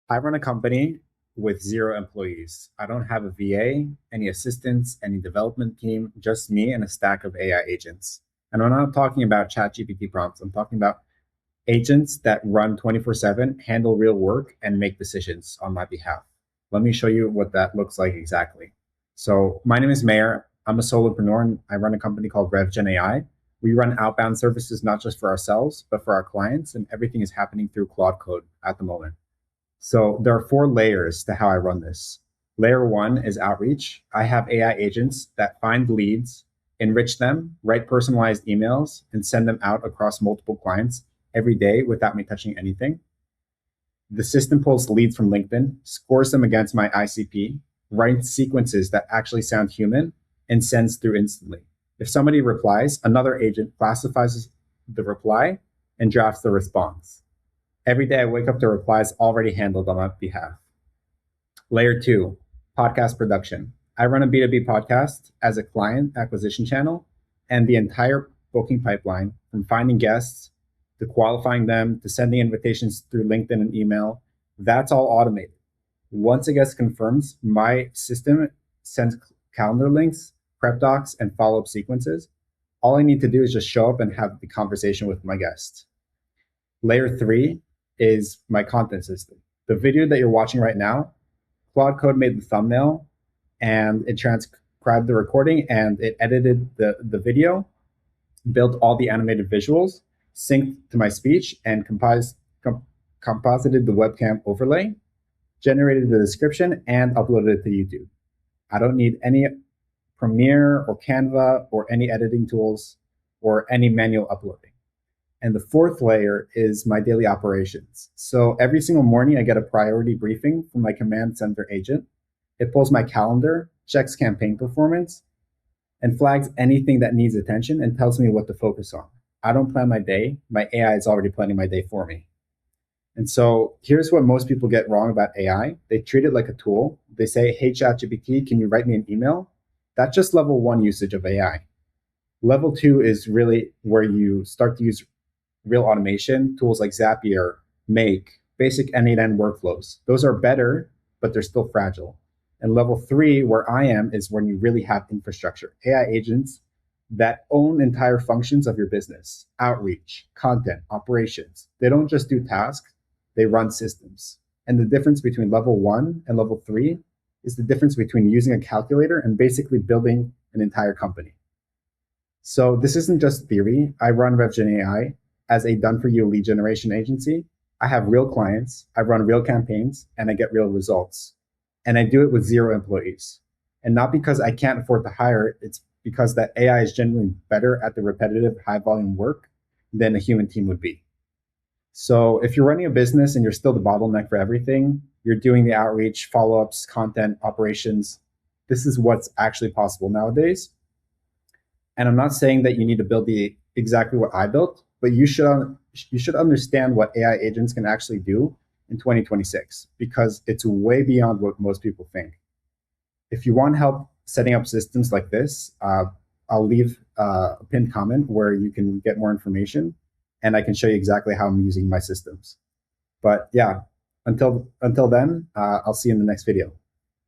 I run a company with 0 employees. I don't have a VA, any assistants, any development team, just me and a stack of AI agents. And I'm not talking about ChatGPT prompts. I'm talking about agents that run 24/7, handle real work, and make decisions on my behalf. Let me show you what that looks like exactly. So my name is Meir. I'm a solopreneur and I run a company called RevGen AI. We run outbound services not just for ourselves, but for our clients, and everything is happening through Claude Code at the moment. So there are 4 layers to how I run this. Layer 1 is outreach. I have AI agents that find leads, enrich them, write personalized emails, and send them out across multiple clients every day without me touching anything. The system pulls leads from LinkedIn, scores them against my ICP, writes sequences that actually sound human, and sends through instantly. If somebody replies, another agent classifies the reply and drafts the response. Every day I wake up to replies already handled on my behalf. Layer 2, podcast production. I run a B2B podcast as a client acquisition channel, and the entire booking pipeline, from finding guests to qualifying them to sending invitations through LinkedIn and email, that's all automated. Once a guest confirms, my system sends calendar links, prep docs, and follow-up sequences. All I need to do is just show up and have the conversation with my guest. Layer 3 is my content system. The video that you're watching right now, Claude Code made the thumbnail and it transcribed the recording and it edited the video, built all the animated visuals, synced to my speech, and composited the webcam overlay, generated the description, and uploaded it to YouTube. I don't need any Premiere or Canva or any editing tools or any manual uploading. And the 4th layer is my daily operations. So every single morning I get a priority briefing from my command center agent. It pulls my calendar, checks campaign performance, and flags anything that needs attention and tells me what to focus on. I don't plan my day. My AI is already planning my day for me. And so here's what most people get wrong about AI. They treat it like a tool. They say, hey, ChatGPT, can you write me an email? That's just level 1 usage of AI. Level 2 is really where you start to use real automation, tools like Zapier, Make, basic end-to-end workflows. Those are better, but they're still fragile. And level 3, where I am, is when you really have infrastructure, AI agents that own entire functions of your business, outreach, content, operations. They don't just do tasks, they run systems. And the difference between level 1 and level 3 is the difference between using a calculator and basically building an entire company. So this isn't just theory. I run RevGen AI as a done-for-you lead generation agency. I have real clients, I run real campaigns, and I get real results. And I do it with 0 employees. And not because I can't afford to hire, it's because that AI is generally better at the repetitive, high-volume work than a human team would be. So if you're running a business and you're still the bottleneck for everything, you're doing the outreach, follow-ups, content, operations, this is what's actually possible nowadays. And I'm not saying that you need to build exactly what I built, but you should understand what AI agents can actually do in 2026, because it's way beyond what most people think. If you want help setting up systems like this, I'll leave a pinned comment where you can get more information, and I can show you exactly how I'm using my systems. But yeah, until then, I'll see you in the next video.